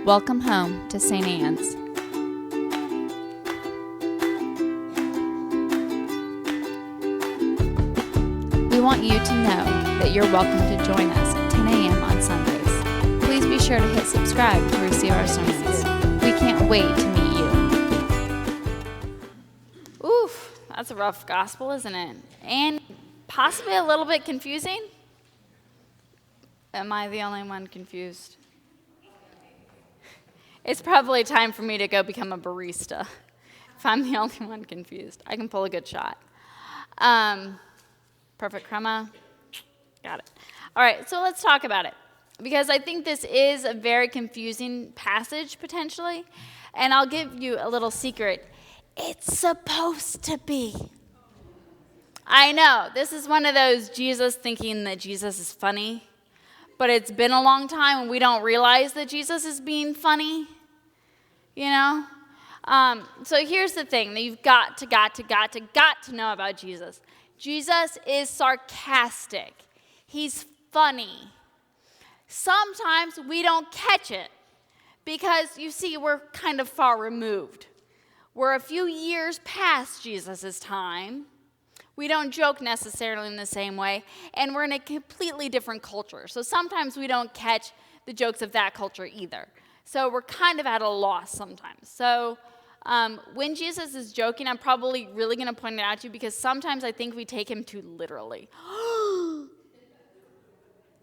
Welcome home to St. Anne's. We want you to know that you're welcome to join us at 10 a.m. on Sundays. Please be sure to hit subscribe to receive our sermons. We can't wait to meet you. Oof, that's a rough gospel, isn't it? And possibly a little bit confusing. Am I the only one confused? It's probably time for me to go become a barista. If I'm the only one confused, I can pull a good shot. Perfect crema. Got it. All right, so let's talk about it. Because I think this is a very confusing passage, potentially. And I'll give you a little secret. It's supposed to be. I know, this is one of those Jesus thinking that Jesus is funny. But it's been a long time and we don't realize that Jesus is being funny, you know? So here's the thing that you've got to know about Jesus. Jesus is sarcastic. He's funny. Sometimes we don't catch it because, you see, we're kind of far removed. We're a few years past Jesus' time. We don't joke necessarily in the same way, and we're in a completely different culture. So sometimes we don't catch the jokes of that culture either. So we're kind of at a loss sometimes. So when Jesus is joking, I'm probably really going to point it out to you because sometimes I think we take him too literally.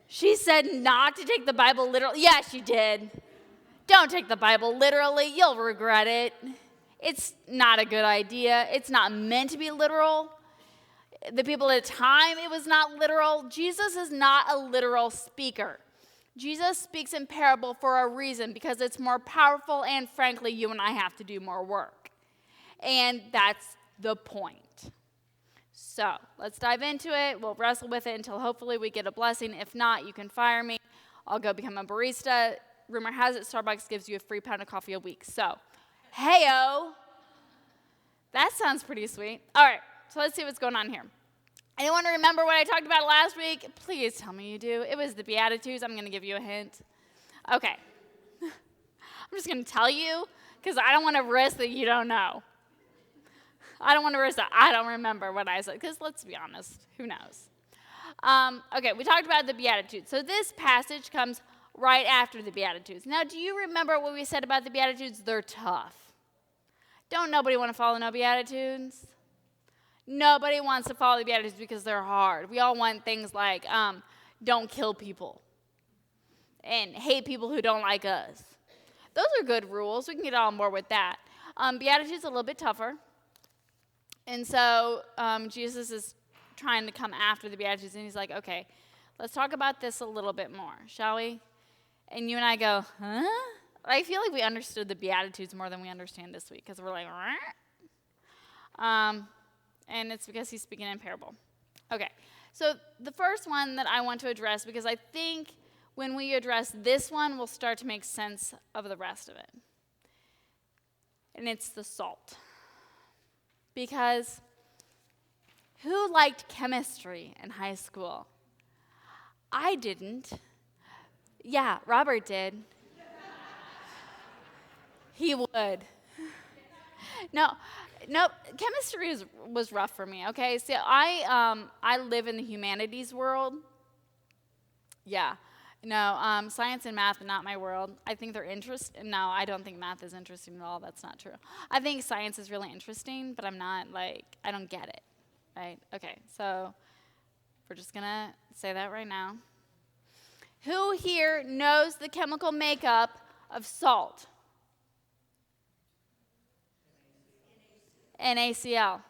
She said not to take the Bible literally. Yeah, she did. Don't take the Bible literally. You'll regret it. It's not a good idea. It's not meant to be literal. The people at the time, it was not literal. Jesus is not a literal speaker. Jesus speaks in parable for a reason, because it's more powerful, and frankly, you and I have to do more work. And that's the point. So let's dive into it. We'll wrestle with it until hopefully we get a blessing. If not, you can fire me. I'll go become a barista. Rumor has it Starbucks gives you a free pound of coffee a week. So, hey-o. That sounds pretty sweet. All right. So let's see what's going on here. Anyone remember what I talked about last week? Please tell me you do. It was the Beatitudes. I'm going to give you a hint. Okay. I'm just going to tell you because I don't want to risk that you don't know. I don't want to risk that I don't remember what I said because let's be honest, who knows? Okay, we talked about the Beatitudes. So this passage comes right after the Beatitudes. Now, do you remember what we said about the Beatitudes? They're tough. Don't nobody want to follow no Beatitudes? Nobody wants to follow the Beatitudes because they're hard. We all want things like don't kill people and hate people who don't like us. Those are good rules. We can get on board with that. Beatitudes are a little bit tougher. And so Jesus is trying to come after the Beatitudes, and he's like, okay, let's talk about this a little bit more, shall we? And you and I go, huh? I feel like we understood the Beatitudes more than we understand this week because we're like, and it's because he's speaking in parable. Okay, so the first one that I want to address, because I think when we address this one, we'll start to make sense of the rest of it. And it's the salt. Because who liked chemistry in high school? I didn't. Yeah, Robert did. He would. Nope, chemistry was rough for me, okay? See, I live in the humanities world. Yeah. No, science and math are not my world. I think they're interesting. No, I don't think math is interesting at all. That's not true. I think science is really interesting, but I'm not, I don't get it, right? Okay, so we're just going to say that right now. Who here knows the chemical makeup of salt? NaCl.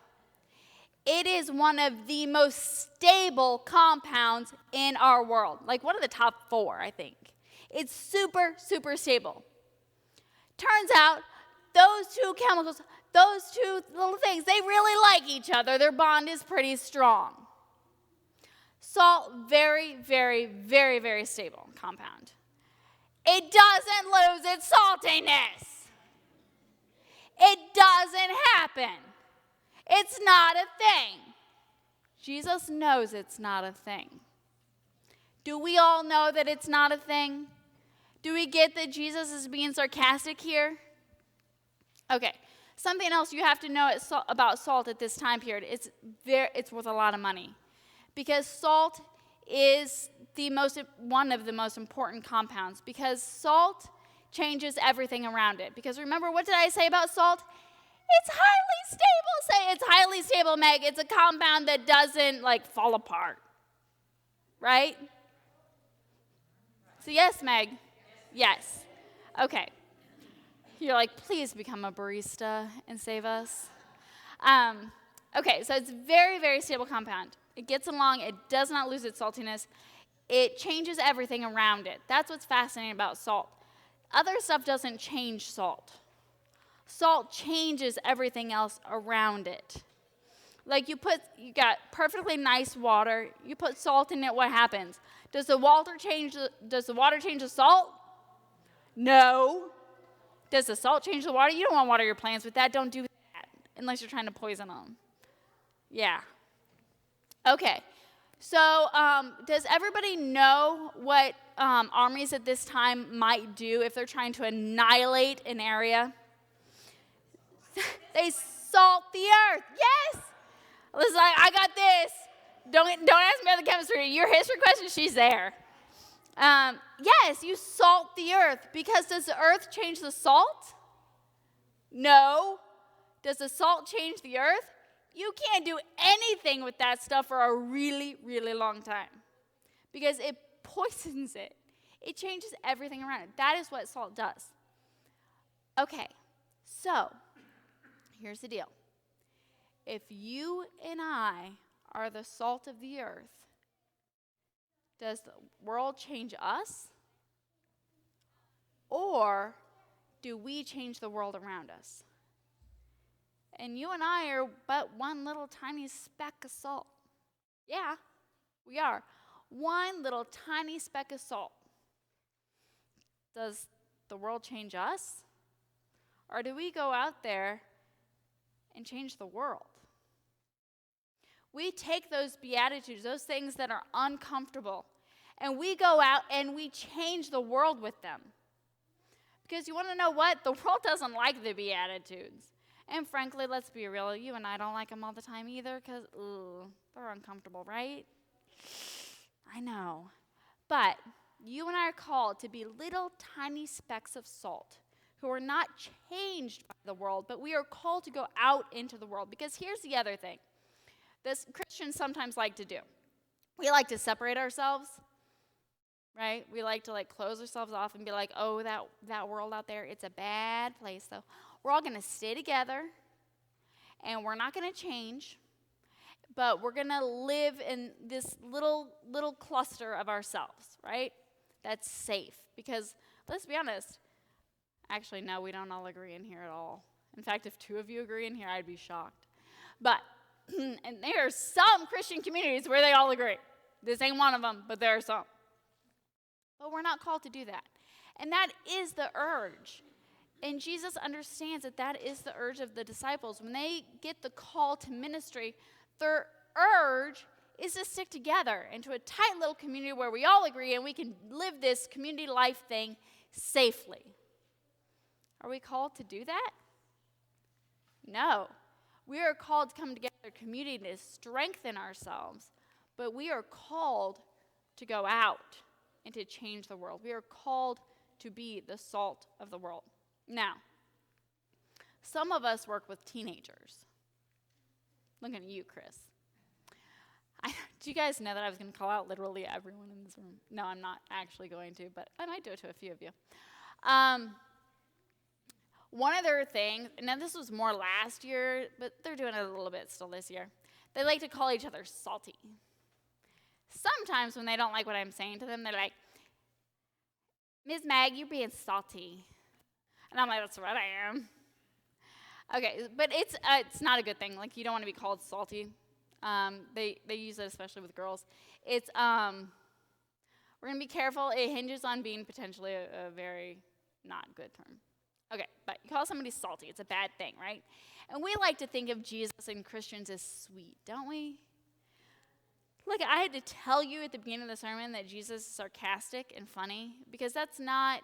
It is one of the most stable compounds in our world. Like one of the top 4, I think. It's super, super stable. Turns out those two chemicals, those two little things, they really like each other. Their bond is pretty strong. Salt, very, very, very, very stable compound. It doesn't lose its saltiness. It doesn't happen. It's not a thing. Jesus knows it's not a thing. Do we all know that it's not a thing? Do we get that Jesus is being sarcastic here? Okay. Something else you have to know about salt at this time period. It's worth a lot of money. Because salt is one of the most important compounds. Because salt changes everything around it. Because remember, what did I say about salt? It's highly stable. Say it's highly stable, Meg. It's a compound that doesn't fall apart. Right? So yes, Meg. Yes. Okay. You're like, please become a barista and save us. Okay, so it's very, very stable compound. It gets along. It does not lose its saltiness. It changes everything around it. That's what's fascinating about salt. Other stuff doesn't change salt. Salt changes everything else around it. Like you got perfectly nice water. You put salt in it. What happens? Does the water change the salt? No. Does the salt change the water? You don't want to water your plants with that. Don't do that unless you're trying to poison them. Yeah. Okay. So does everybody know what armies at this time might do if they're trying to annihilate an area? They salt the earth. Yes. Listen, I got this. Don't ask me about the chemistry. Your history question, she's there. Yes, you salt the earth. Because does the earth change the salt? No. Does the salt change the earth? You can't do anything with that stuff for a really, really long time. Because it poisons it. It changes everything around it. That is what salt does. Okay, so here's the deal. If you and I are the salt of the earth, does the world change us? Or do we change the world around us? And you and I are but one little tiny speck of salt. Yeah, we are. One little tiny speck of salt. Does the world change us? Or do we go out there and change the world? We take those beatitudes, those things that are uncomfortable, and we go out and we change the world with them. Because you want to know what? The world doesn't like the beatitudes. And frankly, let's be real, you and I don't like them all the time either because, they're uncomfortable, right? I know. But you and I are called to be little tiny specks of salt who are not changed by the world, but we are called to go out into the world. Because here's the other thing. This Christians sometimes like to do. We like to separate ourselves, right? We like to close ourselves off and be like, oh, that world out there, it's a bad place. So we're all going to stay together, and we're not going to change, but we're going to live in this little cluster of ourselves, right? That's safe. Because let's be honest, actually, no, we don't all agree in here at all. In fact, if two of you agree in here, I'd be shocked. But and there are some Christian communities where they all agree. This ain't one of them, but there are some. But we're not called to do that. And that is the urge. And Jesus understands that is the urge of the disciples. When they get the call to ministry, their urge is to stick together into a tight little community where we all agree and we can live this community life thing safely. Are we called to do that? No. We are called to come together as a community to strengthen ourselves, but we are called to go out and to change the world. We are called to be the salt of the world. Now, some of us work with teenagers. Looking at you, Chris. Do you guys know that I was going to call out literally everyone in this room? No, I'm not actually going to, but I might do it to a few of you. One other thing, now this was more last year, but they're doing it a little bit still this year. They like to call each other salty. Sometimes when they don't like what I'm saying to them, they're like, Ms. Mag, you're being salty. And I'm like, that's what I am. Okay, but it's not a good thing. You don't want to be called salty. They use it especially with girls. It's we're going to be careful. It hinges on being potentially a very not good term. Okay, but you call somebody salty. It's a bad thing, right? And we like to think of Jesus and Christians as sweet, don't we? Look, I had to tell you at the beginning of the sermon that Jesus is sarcastic and funny because that's not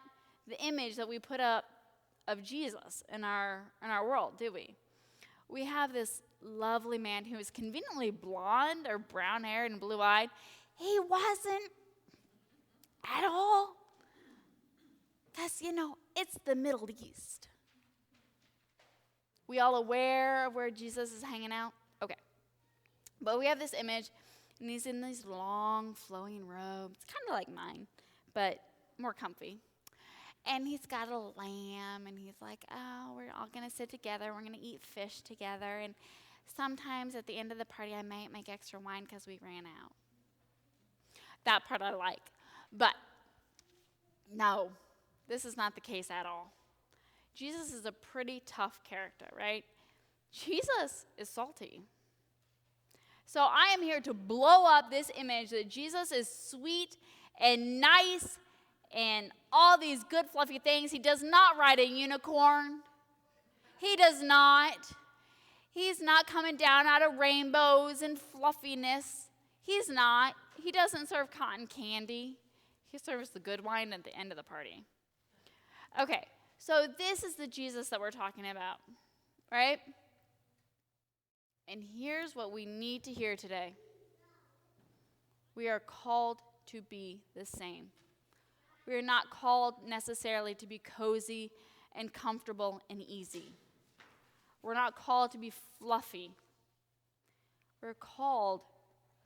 the image that we put up of Jesus in our world, do we? We have this lovely man who is conveniently blonde or brown-haired and blue-eyed. He wasn't at all. Because, it's the Middle East. We all aware of where Jesus is hanging out? Okay. But we have this image, and he's in these long, flowing robes, kind of like mine, but more comfy. And he's got a lamb, and he's like, oh, we're all going to sit together. We're going to eat fish together. And sometimes at the end of the party, I might make extra wine because we ran out. That part I like. But no, this is not the case at all. Jesus is a pretty tough character, right? Jesus is salty. So I am here to blow up this image that Jesus is sweet and nice and all these good fluffy things. He does not ride a unicorn. He does not. He's not coming down out of rainbows and fluffiness. He's not. He doesn't serve cotton candy. He serves the good wine at the end of the party. Okay, so this is the Jesus that we're talking about, right? And here's what we need to hear today. We are called to be the same. We are not called necessarily to be cozy and comfortable and easy. We're not called to be fluffy. We're called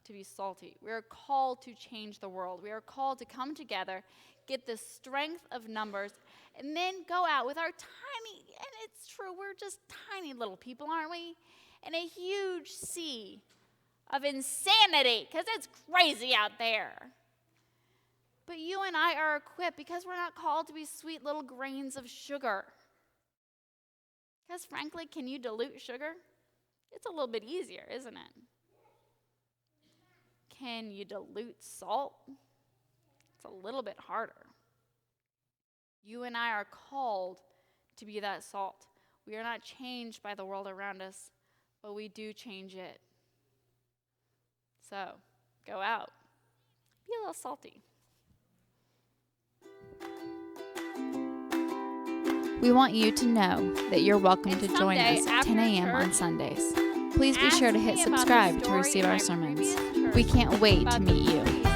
to be salty. We are called to change the world. We are called to come together, get the strength of numbers, and then go out with our tiny, and it's true, we're just tiny little people, aren't we? In a huge sea of insanity, because it's crazy out there. But you and I are equipped because we're not called to be sweet little grains of sugar. Because frankly, can you dilute sugar? It's a little bit easier, isn't it? Can you dilute salt? It's a little bit harder. You and I are called to be that salt. We are not changed by the world around us, but we do change it. So, go out. Be a little salty. We want you to know that you're welcome to join us at 10 a.m. on Sundays. Please be sure to hit subscribe to receive our sermons. We can't wait to meet you.